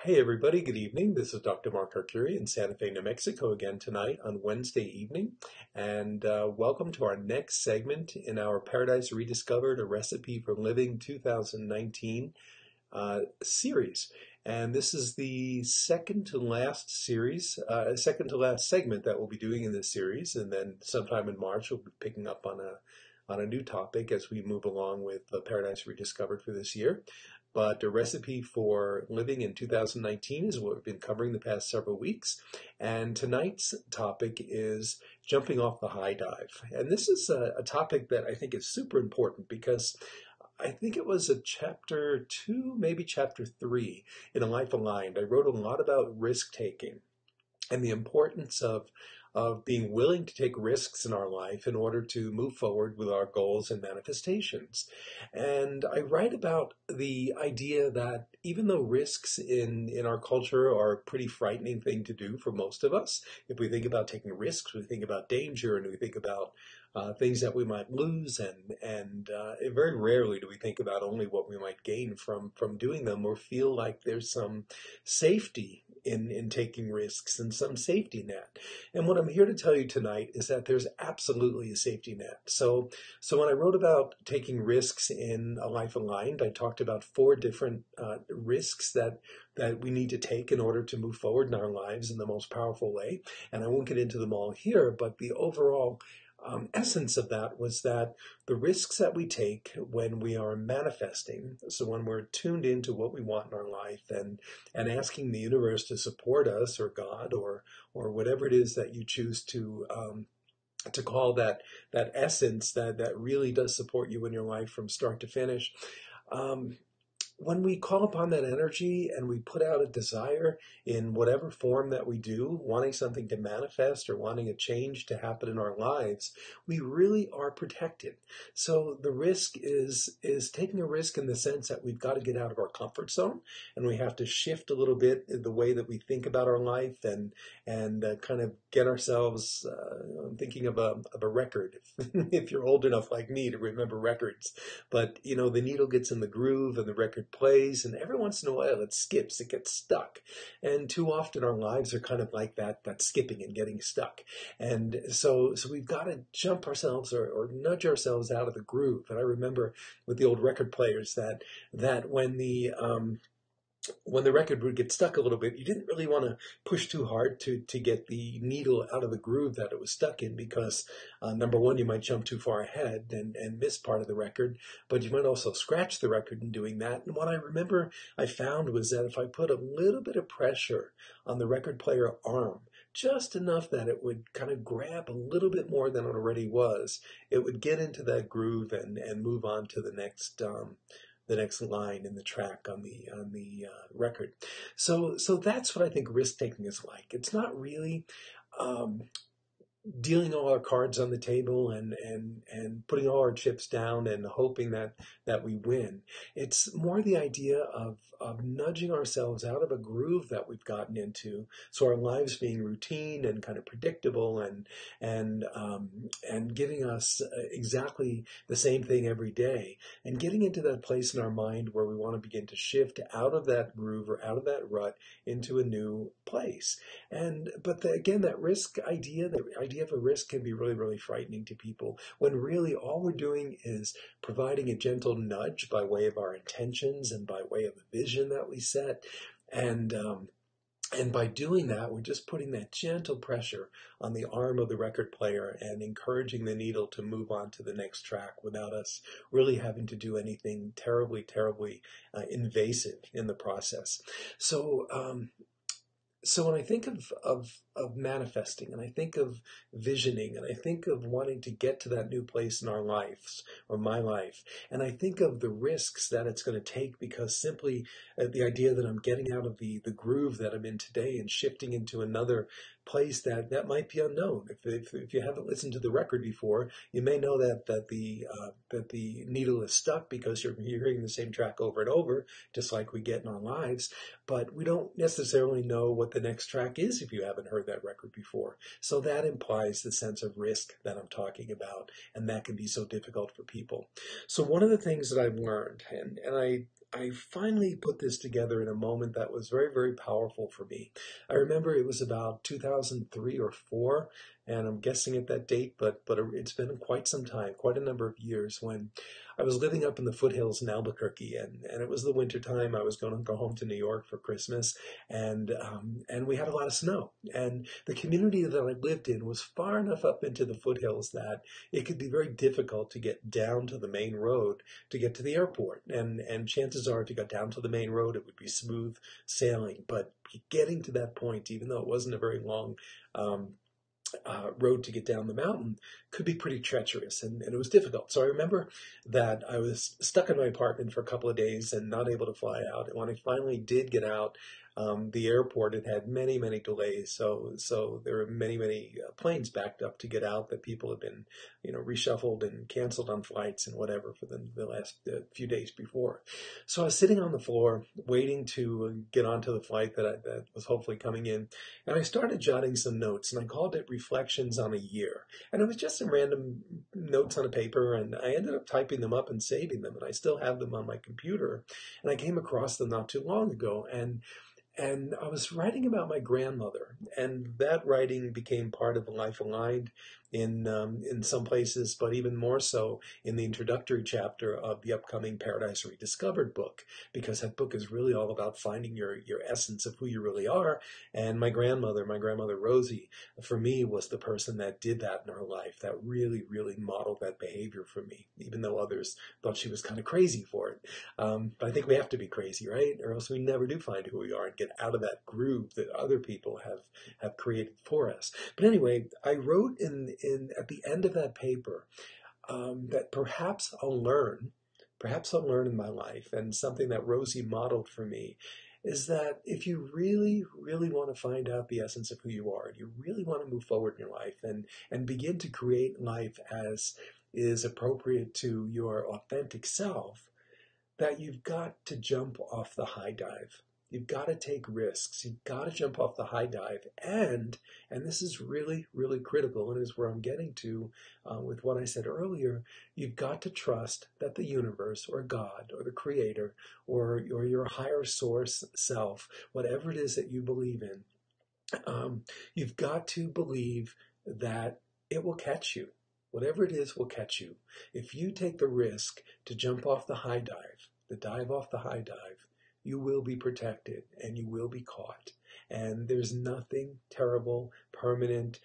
Hey everybody, good evening. This is Dr. Mark Arcuri in Santa Fe, New Mexico again tonight on Wednesday evening. And welcome to our next segment in our Paradise Rediscovered, a Recipe for Living 2019 series. And this is the second to last segment that we'll be doing in this series. And then sometime in March, we'll be picking up on a new topic as we move along with Paradise Rediscovered for this year. But a recipe for living in 2019 is what we've been covering the past several weeks. And tonight's topic is jumping off the high dive. And this is a topic that I think is super important because I think it was a chapter 2, maybe chapter 3 in A Life Aligned. I wrote a lot about risk taking and the importance of being willing to take risks in our life in order to move forward with our goals and manifestations. And I write about the idea that even though risks in our culture are a pretty frightening thing to do for most of us, if we think about taking risks, we think about danger and we think about things that we might lose, and very rarely do we think about only what we might gain from doing them or feel like there's some safety in taking risks and some safety net. And what I'm here to tell you tonight is that there's absolutely a safety net. So when I wrote about taking risks in A Life Aligned, I talked about 4 different risks that we need to take in order to move forward in our lives in the most powerful way. And I won't get into them all here, but the overall essence of that was that the risks that we take when we are manifesting, so when we're tuned into what we want in our life and asking the universe to support us or God or whatever it is that you choose to call that essence that really does support you in your life from start to finish. When we call upon that energy and we put out a desire in whatever form that we do, wanting something to manifest or wanting a change to happen in our lives, we really are protected. So the risk is taking a risk in the sense that we've got to get out of our comfort zone and we have to shift a little bit the way that we think about our life and kind of get ourselves thinking of a record, if you're old enough like me to remember records. But, you know, the needle gets in the groove and the record plays, and every once in a while it skips, it gets stuck. And too often our lives are kind of like that skipping and getting stuck. And so we've got to jump ourselves or nudge ourselves out of the groove. And I remember with the old record players that when the record would get stuck a little bit, you didn't really want to push too hard to get the needle out of the groove that it was stuck in because, number one, you might jump too far ahead and miss part of the record, but you might also scratch the record in doing that. And what I remember I found was that if I put a little bit of pressure on the record player arm, just enough that it would kind of grab a little bit more than it already was, it would get into that groove and move on to the next line in the track on the record. So that's what I think risk taking is like. It's not really dealing all our cards on the table and putting all our chips down and hoping that we win. It's more the idea of nudging ourselves out of a groove that we've gotten into, so our lives being routine and kind of predictable and giving us exactly the same thing every day, and getting into that place in our mind where we want to begin to shift out of that groove or out of that rut into a new place. But again, that risk idea, the idea of a risk can be really, really frightening to people when really all we're doing is providing a gentle nudge by way of our intentions and by way of a vision that we set. And by doing that, we're just putting that gentle pressure on the arm of the record player and encouraging the needle to move on to the next track without us really having to do anything terribly, terribly invasive in the process. So when I think of manifesting and I think of visioning and I think of wanting to get to that new place in our lives or my life, and I think of the risks that it's going to take because simply the idea that I'm getting out of the groove that I'm in today and shifting into another place that might be unknown. If you haven't listened to the record before, you may know that the needle is stuck because you're hearing the same track over and over, just like we get in our lives. But we don't necessarily know what the next track is if you haven't heard that record before. So that implies the sense of risk that I'm talking about, and that can be so difficult for people. So one of the things that I've learned, and I finally put this together in a moment that was very, very powerful for me. I remember it was about 2003 or 4, and I'm guessing at that date, but it's been quite some time, quite a number of years, when I was living up in the foothills in Albuquerque, and it was the winter time. I was going to go home to New York for Christmas, and we had a lot of snow. And the community that I lived in was far enough up into the foothills that it could be very difficult to get down to the main road to get to the airport. And chances are, if you got down to the main road, it would be smooth sailing. But getting to that point, even though it wasn't a very long um, road to get down the mountain, could be pretty treacherous, and it was difficult. So I remember that I was stuck in my apartment for a couple of days and not able to fly out. And when I finally did get out, the airport had many, many delays. So there were many, many planes backed up to get out that people had been, reshuffled and canceled on flights and whatever for the last few days before. So I was sitting on the floor waiting to get onto the flight that was hopefully coming in, and I started jotting some notes, and I called it Reflections on a Year. And it was just some random notes on a paper, and I ended up typing them up and saving them, and I still have them on my computer. And I came across them not too long ago, and I was writing about my grandmother, and that writing became part of Life Aligned in some places, but even more so in the introductory chapter of the upcoming Paradise Rediscovered book, because that book is really all about finding your essence of who you really are. And my grandmother Rosie, for me, was the person that did that in her life, that really, really modeled that behavior for me, even though others thought she was kind of crazy for it. But I think we have to be crazy, right? Or else we never do find who we are and get out of that groove that other people have created for us. But anyway, I wrote in at the end of that paper that perhaps I'll learn in my life, and something that Rosie modeled for me is that if you really, really want to find out the essence of who you are, and you really want to move forward in your life and begin to create life as is appropriate to your authentic self, that you've got to jump off the high dive. You've got to take risks. You've got to jump off the high dive. And this is really, really critical, and is where I'm getting to with what I said earlier. You've got to trust that the universe or God or the creator or your higher source self, whatever it is that you believe in, you've got to believe that it will catch you. Whatever it is will catch you. If you take the risk to jump off the high dive, the dive off the high dive, you will be protected and you will be caught. And there's nothing terrible, permanent,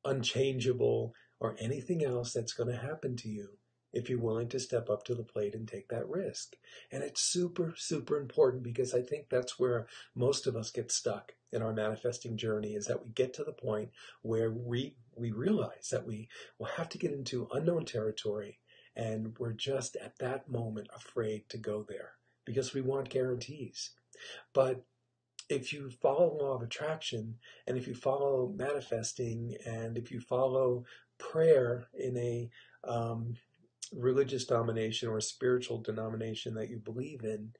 unchangeable, or anything else that's going to happen to you if you're willing to step up to the plate and take that risk. And it's super, super important, because I think that's where most of us get stuck in our manifesting journey, is that we get to the point where we realize that we will have to get into unknown territory, and we're just at that moment afraid to go there because we want guarantees. But if you follow law of attraction, and if you follow manifesting, and if you follow prayer in a religious denomination or spiritual denomination that you believe in,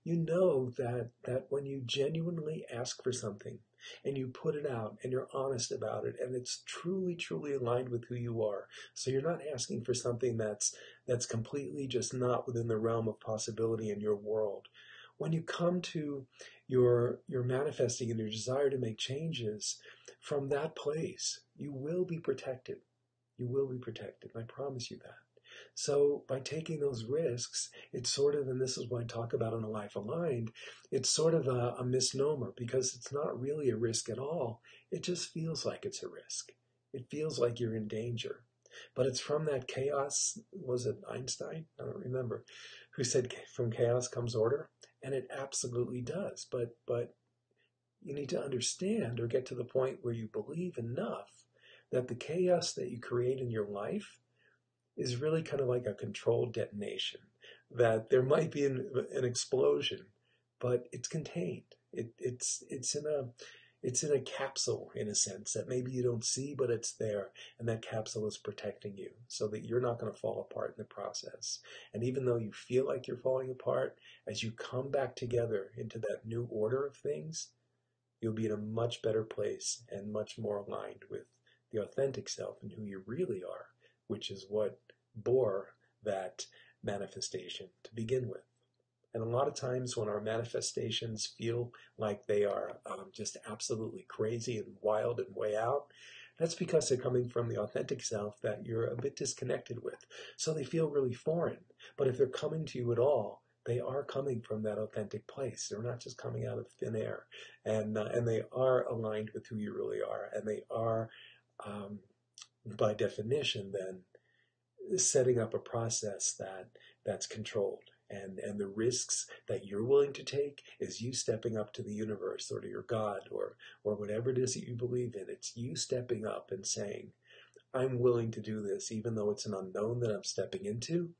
you know that when you genuinely ask for something and you put it out and you're honest about it, and it's truly, truly aligned with who you are. So you're not asking for something that's completely just not within the realm of possibility in your world. When you come to your manifesting and your desire to make changes from that place, you will be protected. You will be protected. I promise you that. So by taking those risks, it's sort of, and this is what I talk about in A Life Aligned, it's sort of a misnomer, because it's not really a risk at all. It just feels like it's a risk. It feels like you're in danger. But it's from that chaos, was it Einstein? I don't remember, who said from chaos comes order? And it absolutely does. But you need to understand, or get to the point where you believe enough that the chaos that you create in your life is really kind of like a controlled detonation, that there might be an explosion, but it's contained. It's in a capsule, in a sense, that maybe you don't see, but it's there, and that capsule is protecting you so that you're not going to fall apart in the process. And even though you feel like you're falling apart, as you come back together into that new order of things, you'll be in a much better place and much more aligned with the authentic self and who you really are, which is what bore that manifestation to begin with. And a lot of times when our manifestations feel like they are just absolutely crazy and wild and way out, that's because they're coming from the authentic self that you're a bit disconnected with. So they feel really foreign. But if they're coming to you at all, they are coming from that authentic place. They're not just coming out of thin air. And they are aligned with who you really are. And they are, um, by definition, then, setting up a process that's controlled. And the risks that you're willing to take is you stepping up to the universe or to your God or whatever it is that you believe in. It's you stepping up and saying, I'm willing to do this, even though it's an unknown that I'm stepping into,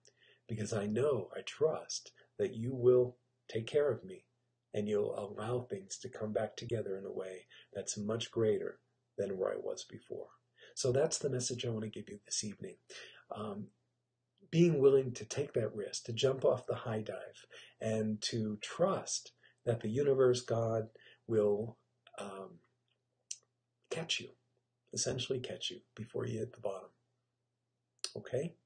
because I know, I trust that you will take care of me and you'll allow things to come back together in a way that's much greater than where I was before. So that's the message I want to give you this evening. Being willing to take that risk, to jump off the high dive, and to trust that the universe, God, will catch you, essentially catch you before you hit the bottom. Okay?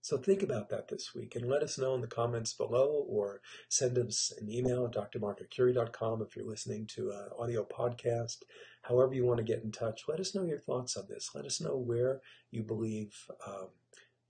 So think about that this week and let us know in the comments below, or send us an email at drmarkarcuri.com if you're listening to an audio podcast. However you want to get in touch, let us know your thoughts on this. Let us know where you believe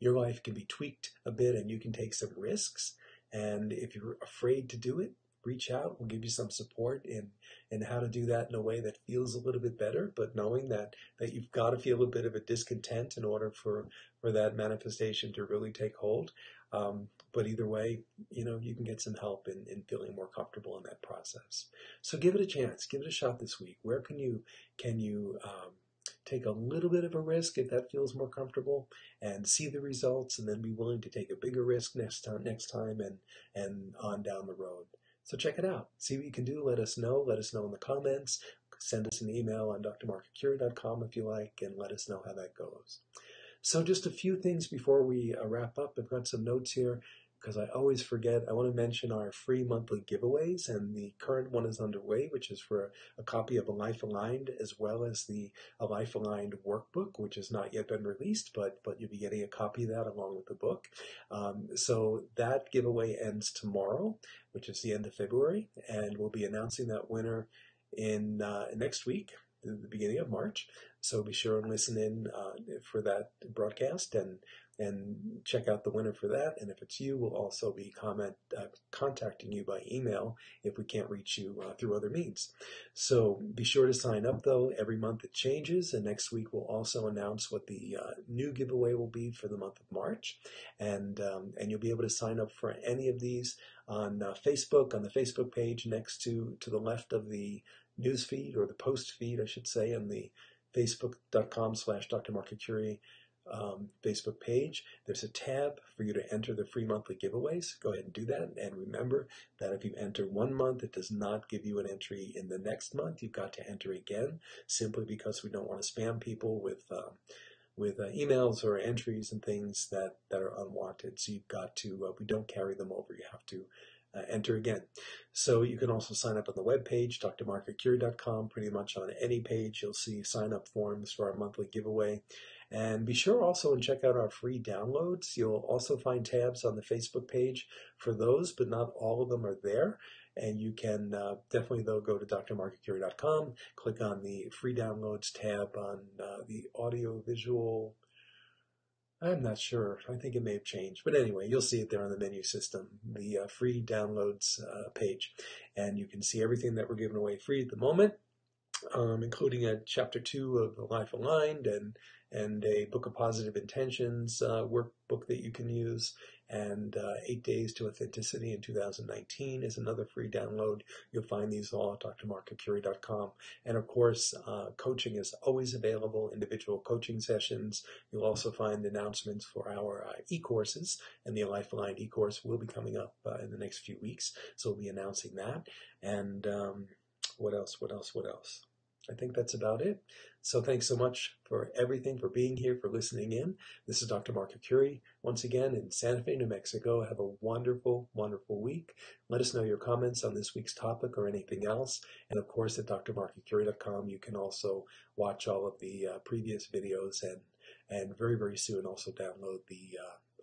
your life can be tweaked a bit and you can take some risks. And if you're afraid to do it, reach out. We'll give you some support in how to do that in a way that feels a little bit better, but knowing that you've got to feel a bit of a discontent in order for that manifestation to really take hold. But either way, you can get some help in feeling more comfortable in that process. So give it a chance. Give it a shot this week. Where can you take a little bit of a risk if that feels more comfortable and see the results, and then be willing to take a bigger risk next time and on down the road. So check it out. See what you can do. Let us know. Let us know in the comments. Send us an email on drmarkarcuri.com if you like, and let us know how that goes. So just a few things before we wrap up. I've got some notes here because I always forget. I want to mention our free monthly giveaways, and the current one is underway, which is for a copy of A Life Aligned, as well as the A Life Aligned workbook, which has not yet been released, but you'll be getting a copy of that along with the book. So that giveaway ends tomorrow, which is the end of February, and we'll be announcing that winner in next week, the beginning of March. So be sure and listen in for that broadcast and check out the winner for that. And if it's you, we'll also be contacting you by email if we can't reach you through other means. So be sure to sign up, though. Every month it changes, and next week we'll also announce what the new giveaway will be for the month of March. And you'll be able to sign up for any of these on Facebook, on the Facebook page next to the left of the news feed, or the post feed, I should say, on the facebook.com/drmarkarcuri Facebook page. There's a tab for you to enter the free monthly giveaways. Go ahead and do that. And remember that if you enter one month, it does not give you an entry in the next month. You've got to enter again, simply because we don't want to spam people with emails or entries and things that are unwanted. So you've got to, we don't carry them over. You have to enter again. So you can also sign up on the webpage, drmarkarcuri.com. Pretty much on any page, you'll see sign up forms for our monthly giveaway. And be sure also and check out our free downloads. You'll also find tabs on the Facebook page for those, but not all of them are there. And you can definitely, though, go to drmarkarcuri.com, click on the free downloads tab on the audio visual. I'm not sure. I think it may have changed. But anyway, you'll see it there on the menu system, the free downloads page. And you can see everything that we're giving away free at the moment, including a chapter 2 of The Life Aligned and a Book of Positive Intentions workbook that you can use. And 8 Days to Authenticity in 2019 is another free download. You'll find these all at drmarkarcuri.com. And of course, coaching is always available, individual coaching sessions. You'll also find announcements for our e-courses, and the Life Aligned e-course will be coming up in the next few weeks. So we'll be announcing that. And what else? I think that's about it. So thanks so much for everything, for being here, for listening in. This is Dr. Mark Arcuri, once again in Santa Fe, New Mexico. Have a wonderful, wonderful week. Let us know your comments on this week's topic or anything else. And of course, at drmarkarcuri.com, you can also watch all of the previous videos and very, very soon also download the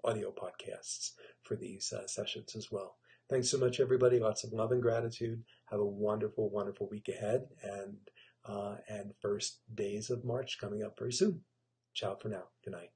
audio podcasts for these sessions as well. Thanks so much, everybody. Lots of love and gratitude. Have a wonderful, wonderful week ahead, and first days of March coming up very soon. Ciao for now. Good night.